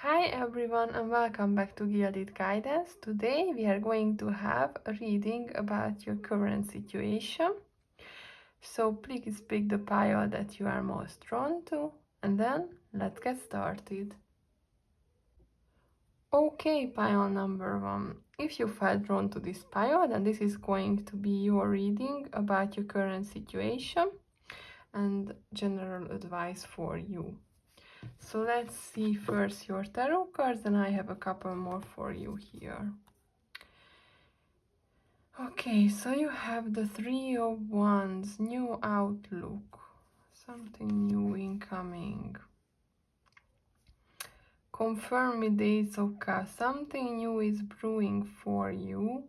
Hi everyone and welcome back to Gilded Guidance. Today we are going to have a reading about your current situation. So please pick the pile that you are most drawn to and then let's get started. Okay, pile number 1. If you felt drawn to this pile, then this is going to be your reading about your current situation and general advice for you. So let's see first your tarot cards, and I have a couple more for you here. Okay, so you have the Three of Wands, new outlook, something new incoming. Confirm with the Ace of Cups, something new is brewing for you.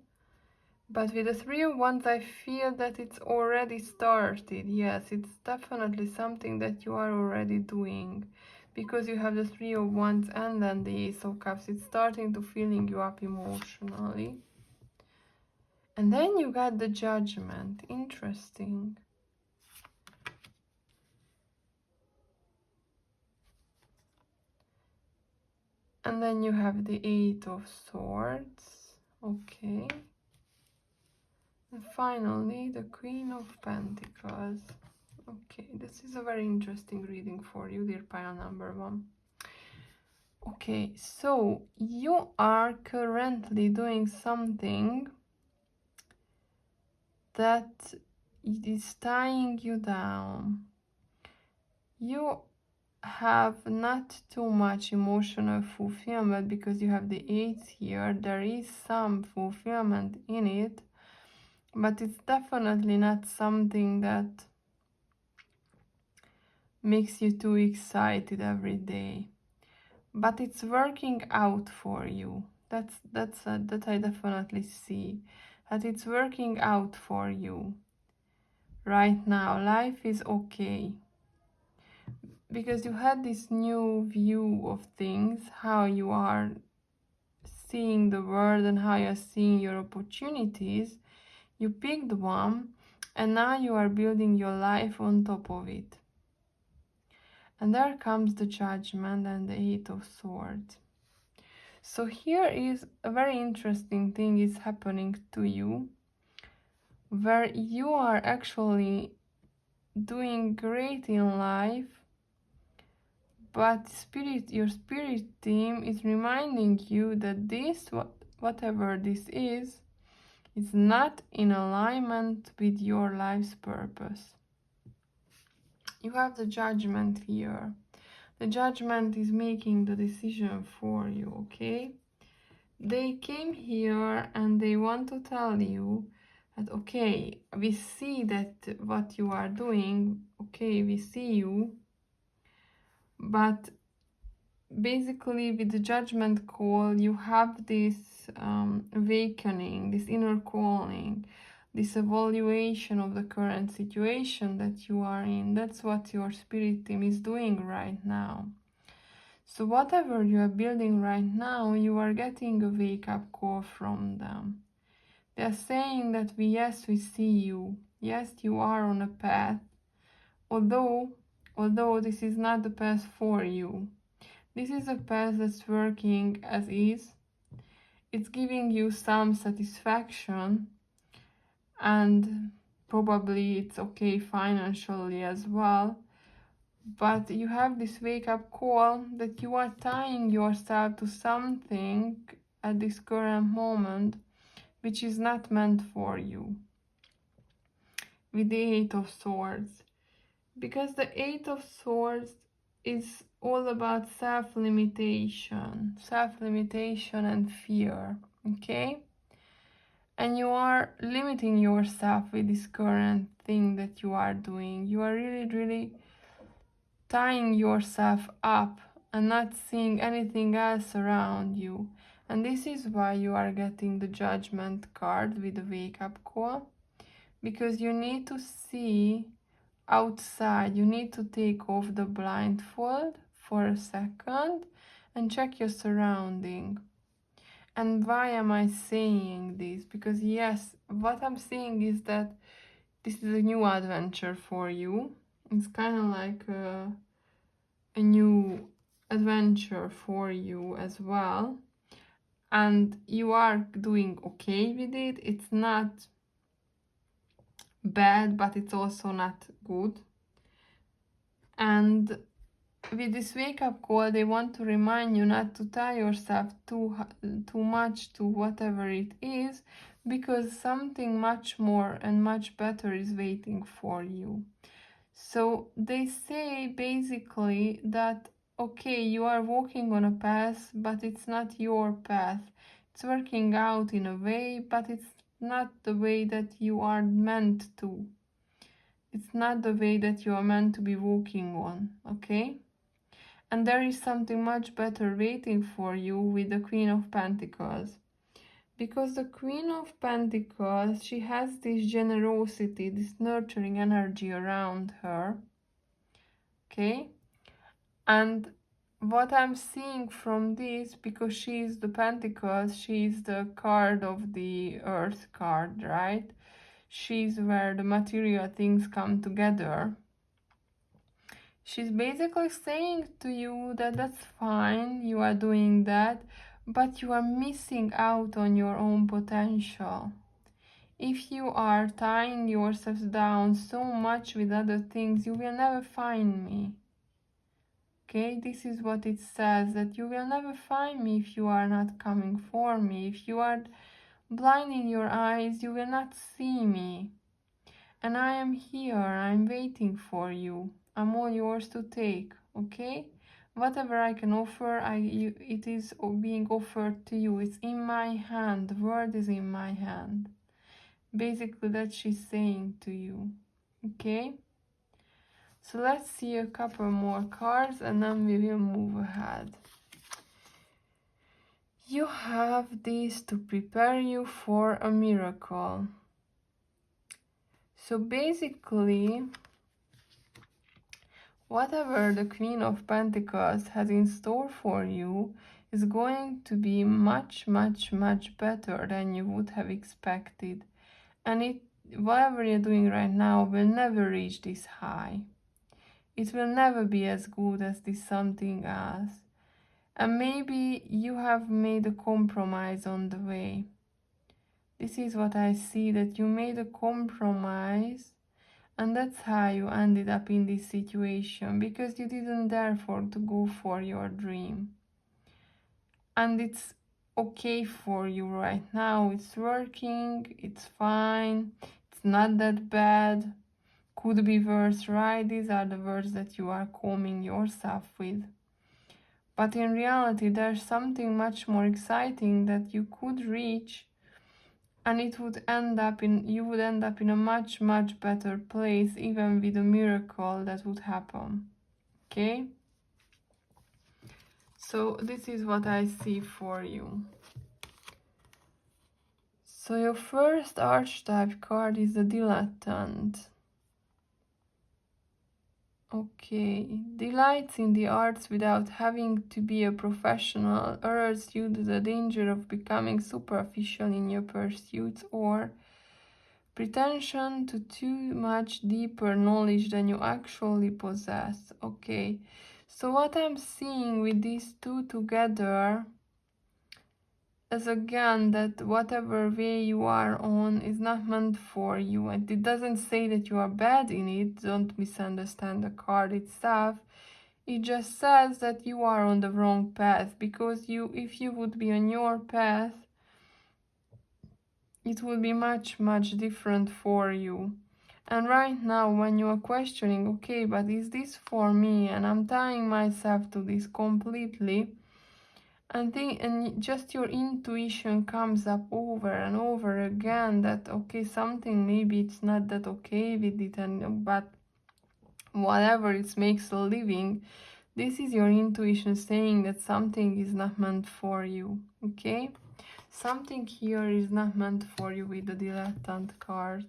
But with the Three of Wands, I feel that it's already started. Yes, it's definitely something that you are already doing. Because you have the Three of Wands and then the Ace of Cups, it's starting to filling you up emotionally. And then you got the Judgment. Interesting. And then you have the Eight of Swords. Okay. And finally, the Queen of Pentacles. Okay, this is a very interesting reading for you, dear pile number 1. Okay, so you are currently doing something that is tying you down. You have not too much emotional fulfillment because you have the 8 here. There is some fulfillment in it, but it's definitely not something that makes you too excited every day. But it's working out for you. That I definitely see. That it's working out for you. Right now, life is okay. Because you had this new view of things, how you are seeing the world and how you're seeing your opportunities. You picked one and now you are building your life on top of it. And there comes the Judgment and the Eight of Swords. So here is a very interesting thing is happening to you, where you are actually doing great in life, but your spirit team is reminding you that whatever this is not in alignment with your life's purpose. You have the Judgment here. The Judgment is making the decision for you, okay? They came here and they want to tell you that, okay, we see that what you are doing, okay, we see you, but basically with the Judgment call, you have this awakening, this inner calling, this evaluation of the current situation that you are in. That's what your spirit team is doing right now. So whatever you are building right now, you are getting a wake-up call from them. They are saying that yes, we see you. Yes, you are on a path. Although this is not the path for you. This is a path that's working as is. It's giving you some satisfaction and probably it's okay financially as well. But you have this wake-up call that you are tying yourself to something at this current moment which is not meant for you. With the Eight of Swords. Because the Eight of Swords is all about self-limitation and fear, okay? And you are limiting yourself with this current thing that you are doing. You are really tying yourself up and not seeing anything else around you. And this is why you are getting the Judgment card with the wake-up call, because you need to see outside. You need to take off the blindfold for a second and check your surrounding. And why am I saying this? Because yes, what I'm saying is that this is a new adventure for you. It's kind of like a new adventure for you as well, and you are doing okay with it. It's not bad, but it's also not good. And with this wake-up call, they want to remind you not to tie yourself too much to whatever it is, because something much more and much better is waiting for you. So they say basically that, okay, you are walking on a path, but it's not your path. It's working out in a way, but it's not the way that you are meant to. It's not the way that you are meant to be walking on, okay? And there is something much better waiting for you with the Queen of Pentacles. Because the Queen of Pentacles, she has this generosity, this nurturing energy around her. Okay? And what I'm seeing from this, because she is the Pentacles, she is the card of the Earth card, right? She's where the material things come together. She's basically saying to you that that's fine, you are doing that, but you are missing out on your own potential. If you are tying yourself down so much with other things, you will never find me. Okay, this is what it says, that you will never find me if you are not coming for me. If you are blind in your eyes, you will not see me. And I am here, I'm waiting for you. I'm all yours to take, okay? Whatever I can offer, it is being offered to you. It's in my hand, the word is in my hand. Basically, that she's saying to you, okay? So let's see a couple more cards and then we will move ahead. You have this to prepare you for a miracle. So basically, whatever the Queen of Pentacles has in store for you is going to be much, much, much better than you would have expected. And whatever you're doing right now will never reach this high. It will never be as good as this something else. And maybe you have made a compromise on the way. This is what I see, that you made a compromise, and that's how you ended up in this situation, because you didn't dare to go for your dream. And it's okay for you right now. It's working, it's fine, it's not that bad. Could be worse, right? These are the words that you are calming yourself with. But in reality, there's something much more exciting that you could reach, and you would end up in a much, much better place, even with a miracle that would happen. Okay? So this is what I see for you. So your first archetype card is the Dilettante. Okay, delights in the arts without having to be a professional urges you to the danger of becoming superficial in your pursuits, or pretension to too much deeper knowledge than you actually possess. Okay, so what I'm seeing with these two together is again that whatever way you are on is not meant for you, and it doesn't say that you are bad in it. Don't misunderstand the card itself. It just says that you are on the wrong path, because if you would be on your path, it would be much, much different for you. And right now, when you are questioning, okay, but is this for me, and I'm tying myself to this completely, and just your intuition comes up over and over again that, okay, something, maybe it's not that okay with it, but whatever it makes a living, this is your intuition saying that something is not meant for you. Okay, something here is not meant for you with the Dilettante card.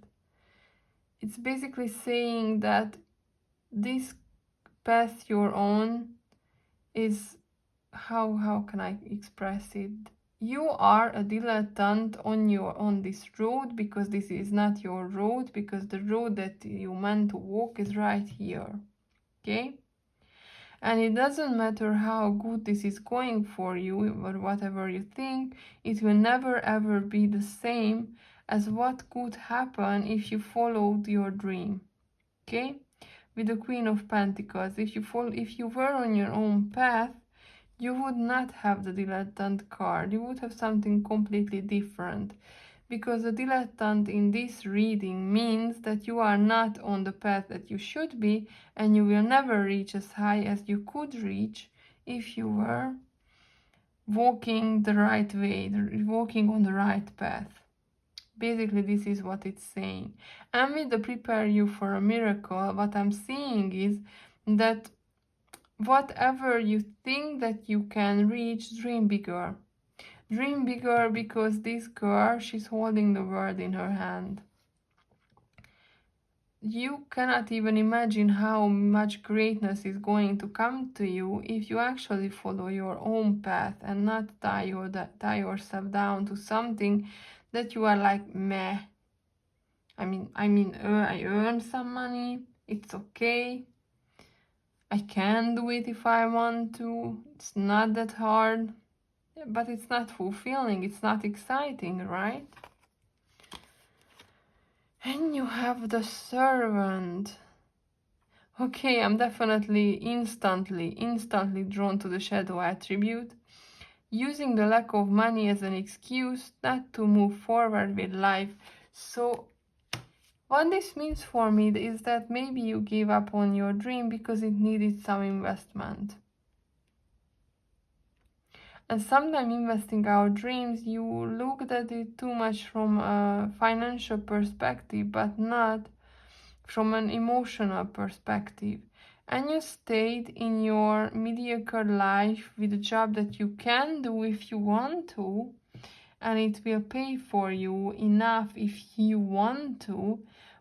It's basically saying that this path you're on is, how can I express it? You are a dilettante on this road, because this is not your road, because the road that you meant to walk is right here. Okay? And it doesn't matter how good this is going for you, or whatever you think, it will never ever be the same as what could happen if you followed your dream. Okay? With the Queen of Pentacles, if you were on your own path, you would not have the dilettante card. You would have something completely different. Because the dilettante in this reading means that you are not on the path that you should be, and you will never reach as high as you could reach if you were walking the right way, walking on the right path. Basically, this is what it's saying. And with the prepare you for a miracle, what I'm seeing is that whatever you think that you can reach, dream bigger. Dream bigger, because this girl, she's holding the world in her hand. You cannot even imagine how much greatness is going to come to you if you actually follow your own path and not tie yourself down to something that you are like, meh. I earn some money, it's okay. I can do it if I want to. It's not that hard. But it's not fulfilling, it's not exciting, right? And you have the servant. Okay, I'm definitely instantly drawn to the shadow attribute, using the lack of money as an excuse not to move forward with life. So what this means for me is that maybe you gave up on your dream because it needed some investment. And sometimes investing our dreams, you looked at it too much from a financial perspective, but not from an emotional perspective. And you stayed in your mediocre life with a job that you can do if you want to, and it will pay for you enough if you want to,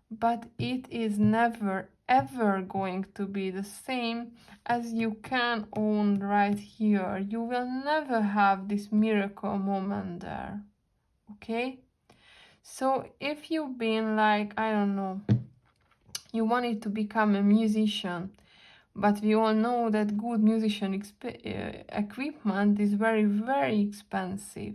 but it is never ever going to be the same as you can own right here. You will never have this miracle moment there. Okay? So if you've been like, I don't know, you wanted to become a musician, but we all know that good musician equipment is very, very expensive.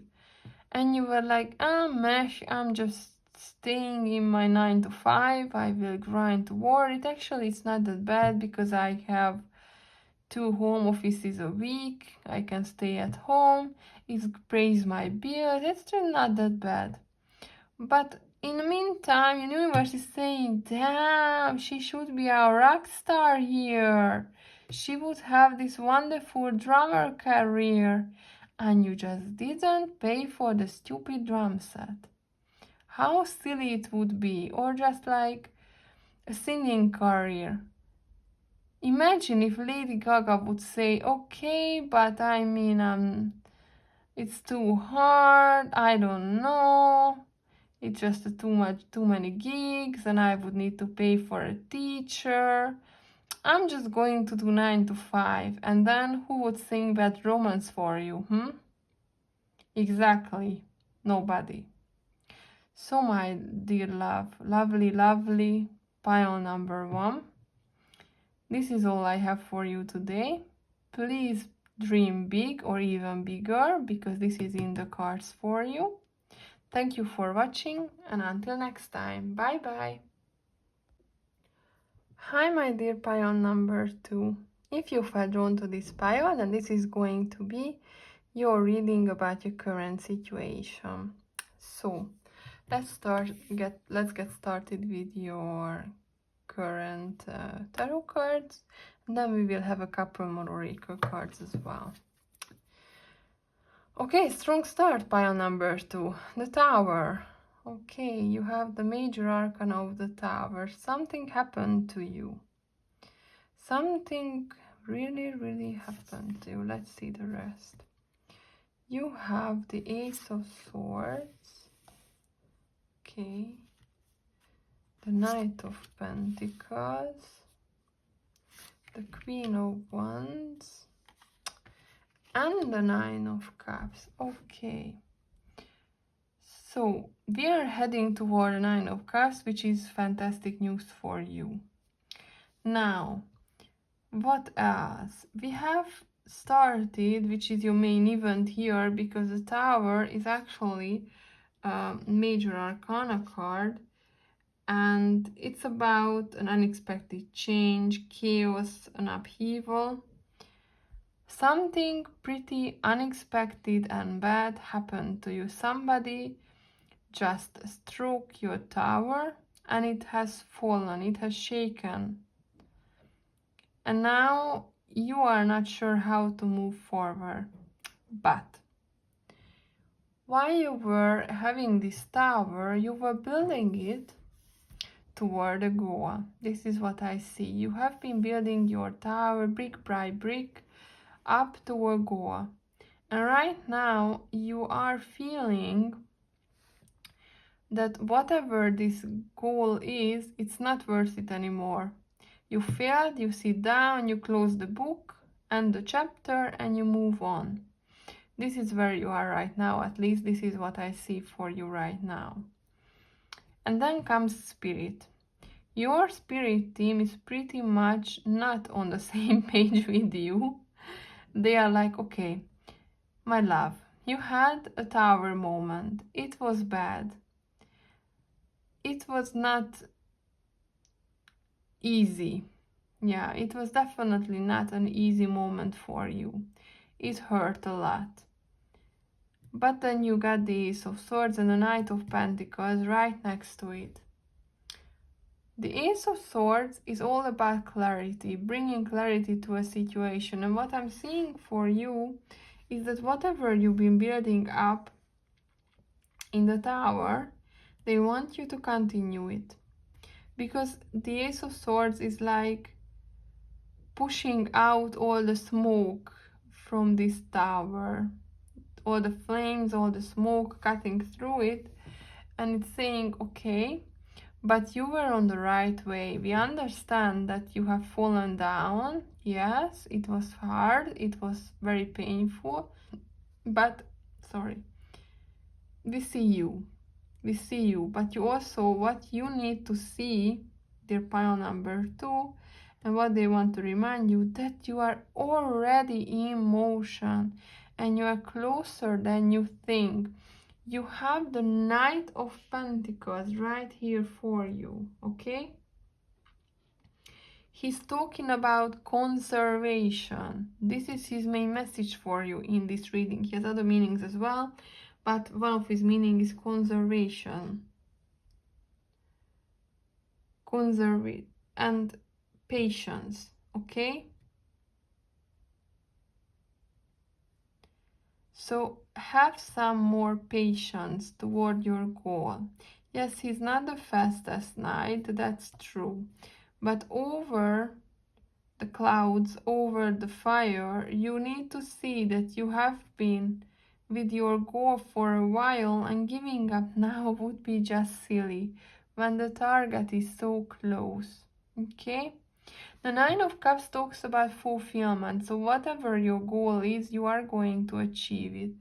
And you were like, mesh, I'm just staying in my 9 to 5, I will grind toward it. Actually, it's not that bad because I have 2 home offices a week. I can stay at home. It pays my bills. It's still not that bad. But in the meantime, the universe is saying, damn, she should be a rock star here. She would have this wonderful drummer career. And you just didn't pay for the stupid drum set. How silly it would be. Or just like a singing career. Imagine if Lady Gaga would say, okay, but it's too hard, I don't know. It's just too many gigs and I would need to pay for a teacher. I'm just going to do 9 to 5. And then who would sing that romance for you, Exactly. Nobody. So my dear love, lovely pile number 1. This is all I have for you today. Please dream big or even bigger, because this is in the cards for you. Thank you for watching, and until next time, bye bye. Hi my dear pile number 2. If you felt drawn to this pile, then this is going to be your reading about your current situation. So let's get started with your current tarot cards, and then we will have a couple more oracle cards as well. Okay, strong start, pile number 2, the Tower. Okay, you have the major arcana of the Tower. Something happened to you. Something really happened to you. Let's see the rest. You have the Ace of Swords. Okay. The Knight of Pentacles. The Queen of Wands. And the Nine of Cups. Okay. So we are heading toward the Nine of Cups, which is fantastic news for you. Now, What else? We have started, which is your main event here, because the Tower is actually a major arcana card, and it's about an unexpected change, chaos, an upheaval. Something pretty unexpected and bad happened to you. Somebody just struck your tower and it has fallen, it has shaken. And now you are not sure how to move forward. But while you were having this tower, you were building it toward a goal. This is what I see. You have been building your tower brick by brick up to a goal. And right now you are feeling that whatever this goal is, it's not worth it anymore. You failed, you sit down, you close the book and the chapter and you move on. This is where you are right now, at least this is what I see for you right now. And then comes Spirit. Your Spirit team is pretty much not on the same page with you. They are like, okay, my love, you had a tower moment. It was bad. It was not easy. Yeah, it was definitely not an easy moment for you. It hurt a lot. But then you got the Ace of Swords and the Knight of Pentacles right next to it. The Ace of Swords is all about clarity, bringing clarity to a situation. And what I'm seeing for you is that whatever you've been building up in the tower, they want you to continue it. Because the Ace of Swords is like pushing out all the smoke from this tower. All the flames, all the smoke cutting through it. And it's saying, okay, but you were on the right way. We understand that you have fallen down. Yes, it was hard. It was very painful. But, sorry, we see you. We see you. But you also, what you need to see, dear pile number 2, and what they want to remind you, that you are already in motion and you are closer than you think. You have the Knight of Pentacles right here for you, okay? He's talking about conservation. This is his main message for you in this reading. He has other meanings as well, but one of his meanings is conservation. Conserve and patience, okay? So have some more patience toward your goal. Yes, he's not the fastest knight, that's true. But over the clouds, over the fire, you need to see that you have been with your goal for a while, and giving up now would be just silly when the target is so close. Okay? The Nine of Cups talks about fulfillment. So whatever your goal is, you are going to achieve it.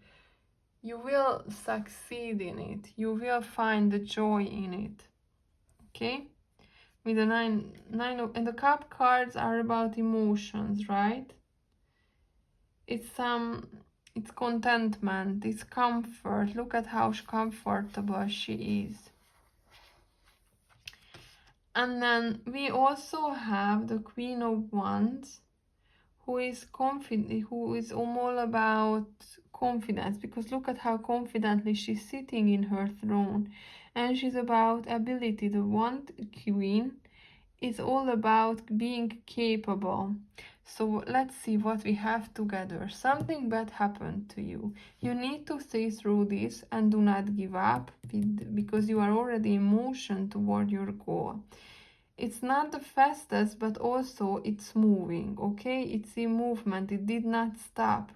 You will succeed in it. You will find the joy in it. Okay? With the nine of, and the cup cards are about emotions, right? It's contentment, it's comfort. Look at how comfortable she is. And then we also have the Queen of Wands, who is confident, who is all about confidence, because look at how confidently she's sitting in her throne, and she's about ability. The Wand Queen is all about being capable. So let's see what we have together. Something bad happened to you. You need to stay through this and do not give up, because you are already in motion toward your goal. It's not the fastest, but also it's moving, okay? It's in movement. It did not stop.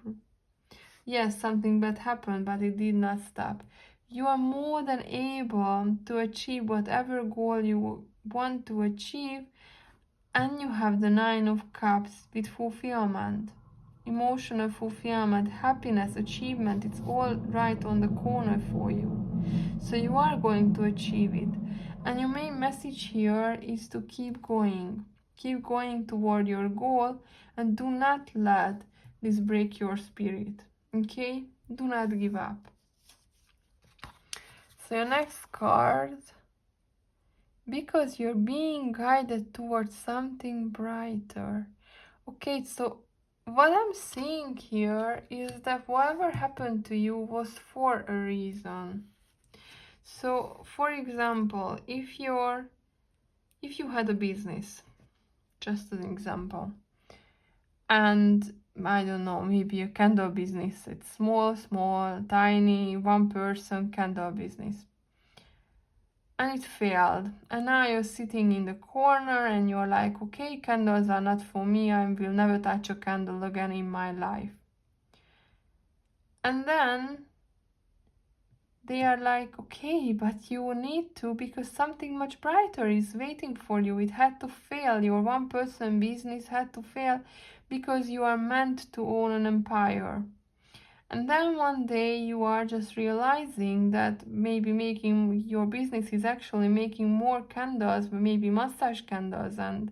Yes, something bad happened, but it did not stop. You are more than able to achieve whatever goal you want to achieve, and you have the Nine of Cups with fulfillment, emotional fulfillment, happiness, achievement. It's all right on the corner for you. So you are going to achieve it. And your main message here is to keep going. Keep going toward your goal and do not let this break your spirit. Okay? Do not give up. So your next card, because you're being guided towards something brighter. Okay, so what I'm seeing here is that whatever happened to you was for a reason. So, for example, if you had a business, just an example, and I don't know, maybe a candle business, it's small, tiny, one person candle business, and it failed, and now you're sitting in the corner and you're like, okay, candles are not for me, I will never touch a candle again in my life. And then they are like, okay, but you need to, because something much brighter is waiting for you. It had to fail. Your one person business had to fail because you are meant to own an empire. And then one day you are just realizing that maybe making your business is actually making more candles, maybe massage candles, and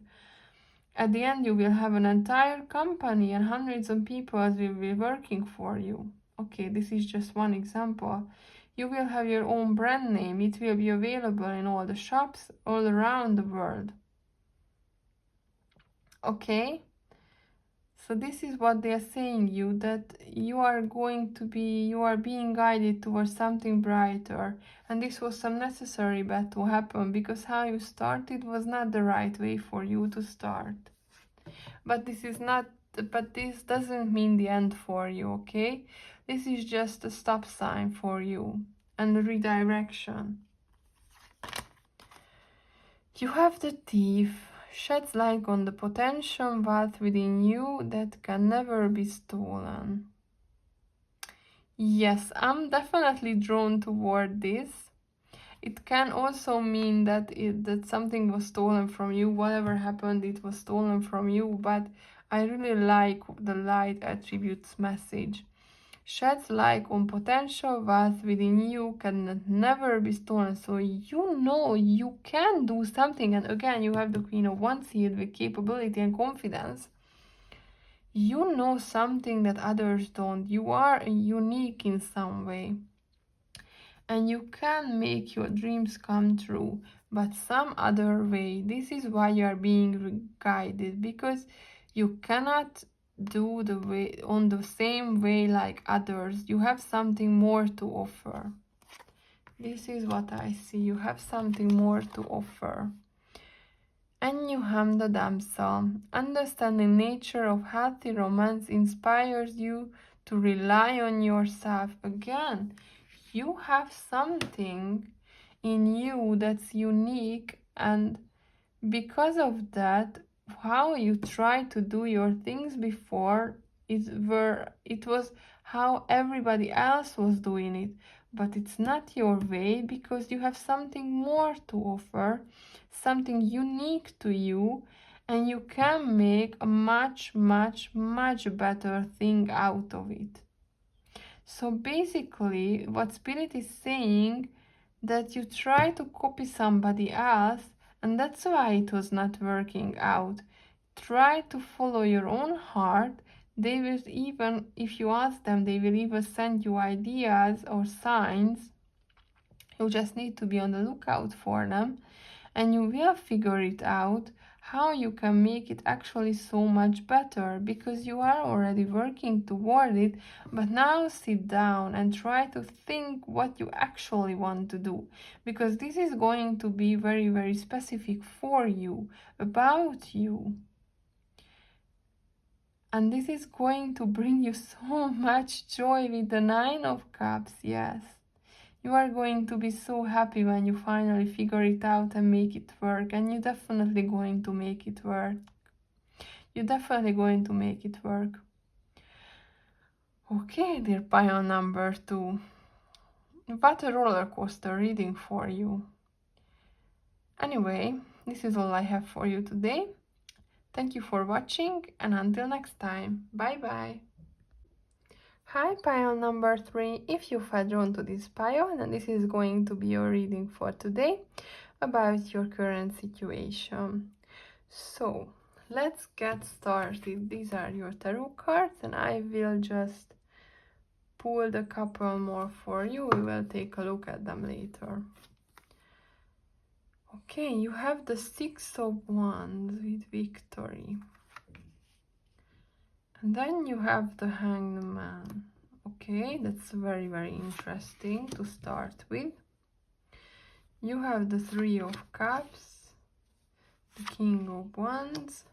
at the end you will have an entire company and hundreds of people will be working for you. Okay, this is just one example. You will have your own brand name. It will be available in all the shops all around the world. Okay? So this is what they are saying you, that you are being guided towards something brighter. And this was some necessary bad to happen, because how you started was not the right way for you to start. But this doesn't mean the end for you, okay? This is just a stop sign for you and a redirection. You have the Thief. Sheds light on the potential wealth within you that can never be stolen. Yes, I'm definitely drawn toward this. It can also mean that something was stolen from you. Whatever happened, it was stolen from you. But I really like the light attributes message. Sheds light on potential wealth within you can never be stolen. So you can do something. And again, you have the Queen of Wands here with capability and confidence. You know something that others don't. You are unique in some way. And you can make your dreams come true, but some other way. This is why you are being guided, because you cannot do on the same way like others. You have something more to offer. This is what I see. You have something more to offer. And you have the Damsel. Understanding nature of healthy romance inspires you to rely on yourself. Again, you have something in you that's unique, and because of that, how you try to do your things before, it was how everybody else was doing it, but it's not your way, because you have something more to offer, something unique to you, and you can make a much better thing out of it. So basically, what Spirit is saying, that you try to copy somebody else, and that's why it was not working out. Try to follow your own heart. They will, even if you ask them, they will even send you ideas or signs. You just need to be on the lookout for them, and you will figure it out how you can make it actually so much better, because you are already working toward it. But now sit down and try to think what you actually want to do, because this is going to be very specific for you, about you, and this is going to bring you so much joy with the Nine of Cups. Yes, you are going to be so happy when you finally figure it out and make it work, and you're definitely going to make it work. You're definitely going to make it work. Okay, dear pile number 2. What a roller coaster reading for you. Anyway, this is all I have for you today. Thank you for watching, and until next time, bye bye. Hi pile number 3, if you felt drawn to this pile, and this is going to be your reading for today about your current situation. So, let's get started. These are your tarot cards, and I will just pull a couple more for you. We will take a look at them later. Okay, you have the Six of Wands with Victory. And then you have the Hanged Man. Okay, that's very, very interesting to start with. You have the Three of Cups, the King of Wands,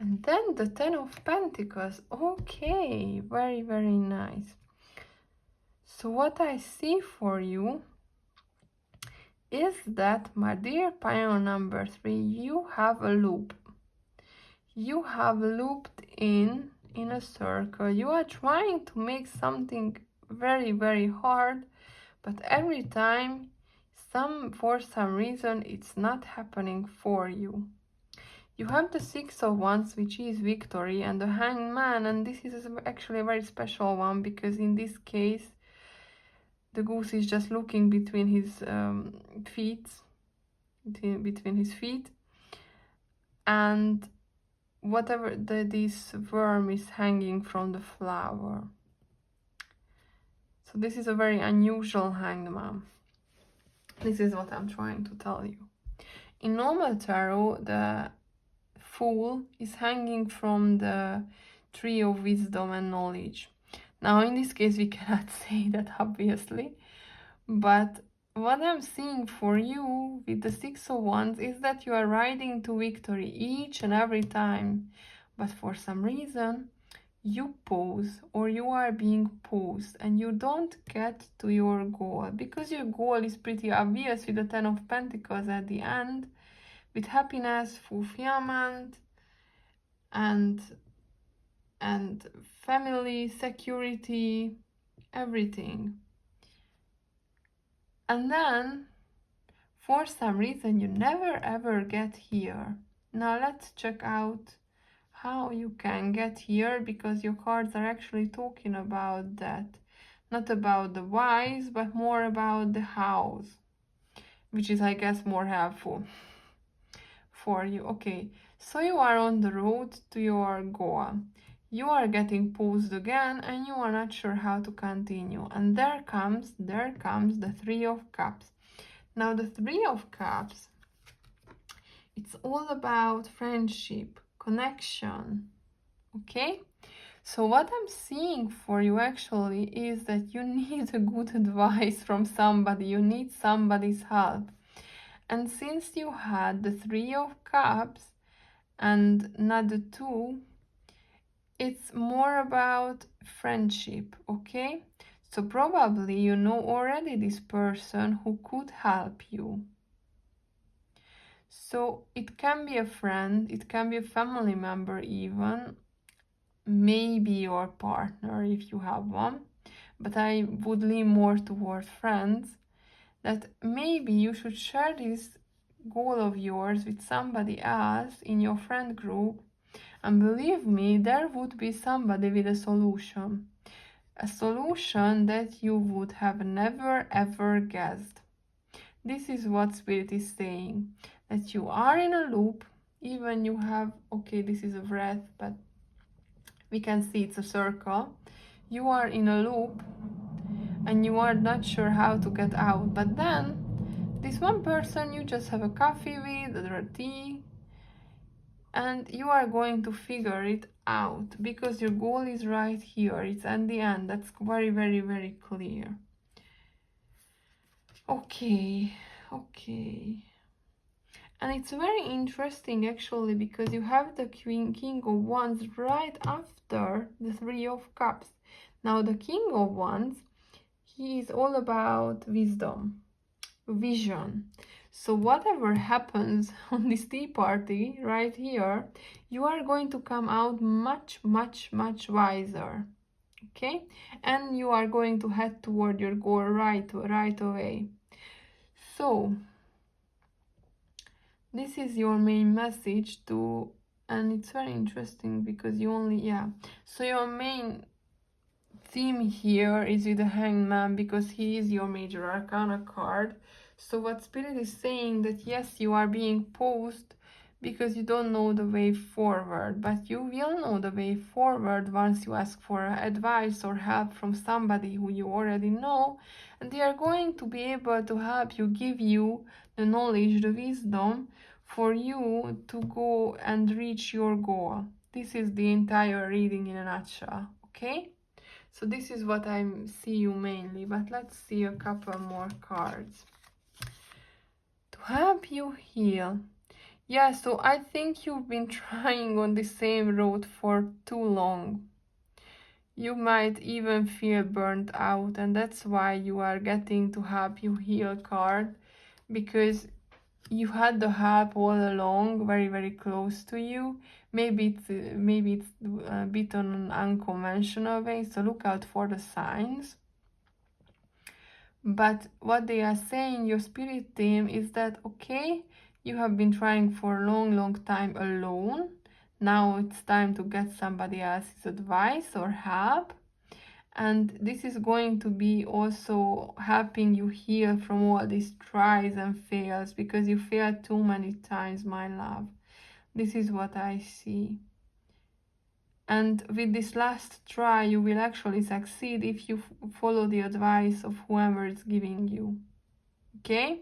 and then the Ten of Pentacles. Okay, very, very nice. So what I see for you is that, my dear pile number 3, you have a loop. You have looped in a circle. You are trying to make something very, very hard, but every time, for some reason, it's not happening for you. You have the Six of Wands, which is Victory, and the Hanged Man, and this is actually a very special one, because in this case, the goose is just looking between his feet, between his feet, and whatever this worm is hanging from the flower. So this is a very unusual Hanged Man. This is what I'm trying to tell you. In normal tarot, the Fool is hanging from the Tree of Wisdom and Knowledge. Now in this case we cannot say that, obviously, but what I'm seeing for you with the Six of Wands is that you are riding to victory each and every time, but for some reason you pause, or you are being paused, and you don't get to your goal, because your goal is pretty obvious with the Ten of Pentacles at the end, with happiness, fulfillment, and family, security, everything. And then, for some reason, you never ever get here. Now let's check out how you can get here, because your cards are actually talking about that. Not about the whys, but more about the hows, which is, I guess, more helpful for you. Okay, so you are on the road to your goal. You are getting paused again, and you are not sure how to continue. And there comes the Three of Cups. Now the Three of Cups, it's all about friendship, connection, okay? So what I'm seeing for you actually is that you need a good advice from somebody. You need somebody's help. And since you had the Three of Cups and not the Two, it's more about friendship, okay? So probably you know already this person who could help you. So it can be a friend, it can be a family member even, maybe your partner if you have one, but I would lean more toward friends, that maybe you should share this goal of yours with somebody else in your friend group, and believe me, there would be somebody with a solution that you would have never ever guessed. This is what Spirit is saying, that you are in a loop, even you have, okay, this is a breath, but we can see it's a circle. You are in a loop and you are not sure how to get out, but then this one person you just have a coffee with, or tea, and you are going to figure it out, because your goal is right here, it's at the end. That's very, very, very clear. Okay. And it's very interesting actually, because you have the King of Wands right after the Three of Cups. Now the King of Wands, he is all about wisdom, vision. So whatever happens on this tea party right here, you are going to come out much, much, much wiser. Okay? And you are going to head toward your goal right away. So this is your main message to, and it's very interesting because you only, yeah. So your main theme here is with the Hanged Man, because he is your major arcana card. So what Spirit is saying, that yes, you are being paused because you don't know the way forward, but you will know the way forward once you ask for advice or help from somebody who you already know, and they are going to be able to help you, give you the knowledge, the wisdom for you to go and reach your goal. This is the entire reading in a nutshell, okay? So this is what I see you mainly, but let's see a couple more cards. To help you heal. Yeah, so I think you've been trying on the same road for too long. You might even feel burnt out, and that's why you are getting to help you heal card, because you had the help all along, very, very close to you. Maybe it's a bit on an unconventional way, so look out for the signs. But what they are saying, your spirit team, is that, okay, you have been trying for a long, long time alone. Now it's time to get somebody else's advice or help. And this is going to be also helping you heal from all these tries and fails, because you failed too many times, my love. This is what I see. And with this last try, you will actually succeed if you follow the advice of whoever is giving you. Okay?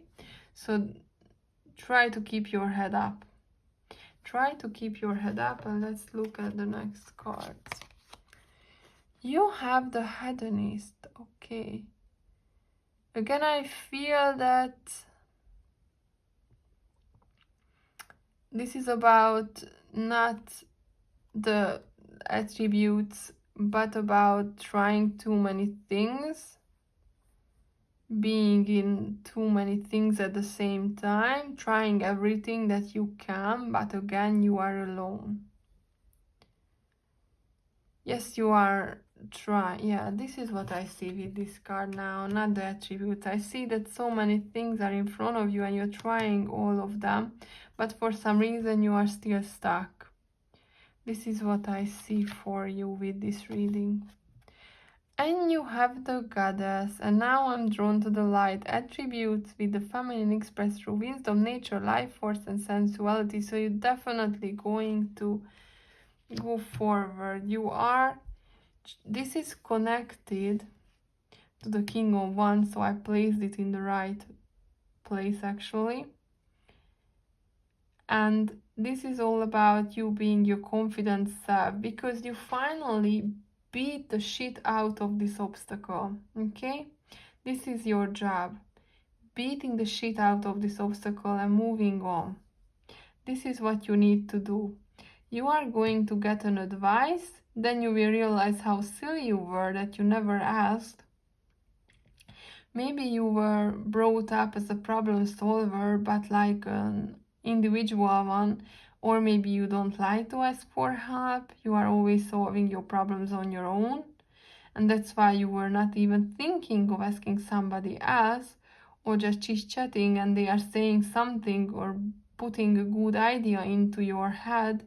So try to keep your head up. Try to keep your head up, and let's look at the next cards. You have the hedonist. Okay. Again, I feel that this is about not the attributes, but about trying too many things, being in too many things at the same time, trying everything that you can, but again, you are alone. Yes, you are trying. Yeah, this is what I see with this card now, not the attributes. I see that so many things are in front of you and you're trying all of them, but for some reason you are still stuck. This is what I see for you with this reading. And you have the goddess, and now I'm drawn to the light. Attributes with the feminine expressed through wisdom, nature, life force, and sensuality. So you're definitely going to go forward. You are, this is connected to the King of Wands, so I placed it in the right place actually. And this is all about you being your confident self, because you finally beat the shit out of this obstacle, okay? This is your job, beating the shit out of this obstacle and moving on. This is what you need to do. You are going to get an advice, then you will realize how silly you were that you never asked. Maybe you were brought up as a problem solver, but like an individual one, or maybe you don't like to ask for help. You are always solving your problems on your own, and that's why you were not even thinking of asking somebody else, or just chit-chatting and they are saying something or putting a good idea into your head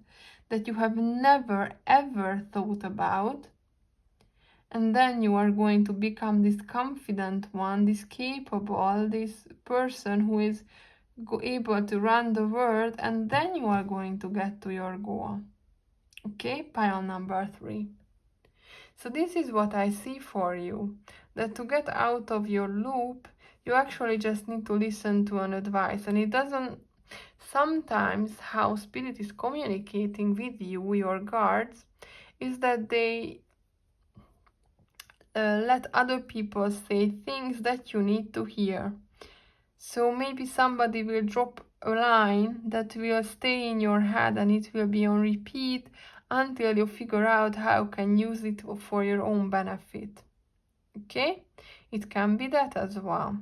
that you have never ever thought about. And then you are going to become this confident one, this capable, this person who is able to run the world, and then you are going to get to your goal. Okay, pile number 3. So this is what I see for you, that to get out of your loop, you actually just need to listen to an advice. And it doesn't, sometimes how spirit is communicating with you, your guards, is that they let other people say things that you need to hear. So maybe somebody will drop a line that will stay in your head and it will be on repeat until you figure out how you can use it for your own benefit. Okay? It can be that as well.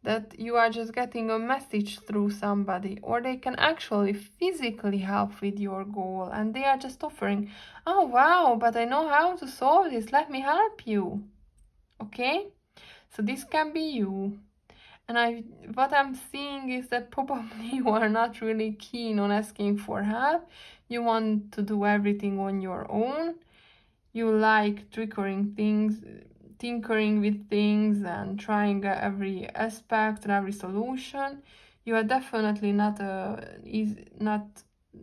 That you are just getting a message through somebody, or they can actually physically help with your goal and they are just offering, oh wow, but I know how to solve this, let me help you. Okay? So this can be you. And what I'm seeing is that probably you are not really keen on asking for help. You want to do everything on your own. You like tinkering with things and trying every aspect and every solution. You are definitely not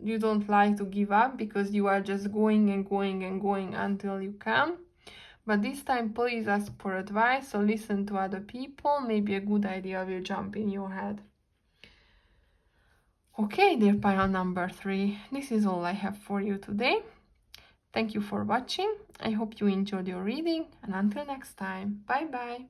you don't like to give up, because you are just going and going and going until you can. But this time, please ask for advice or listen to other people. Maybe a good idea will jump in your head. Okay, dear pile number 3, this is all I have for you today. Thank you for watching. I hope you enjoyed your reading, and until next time, bye bye.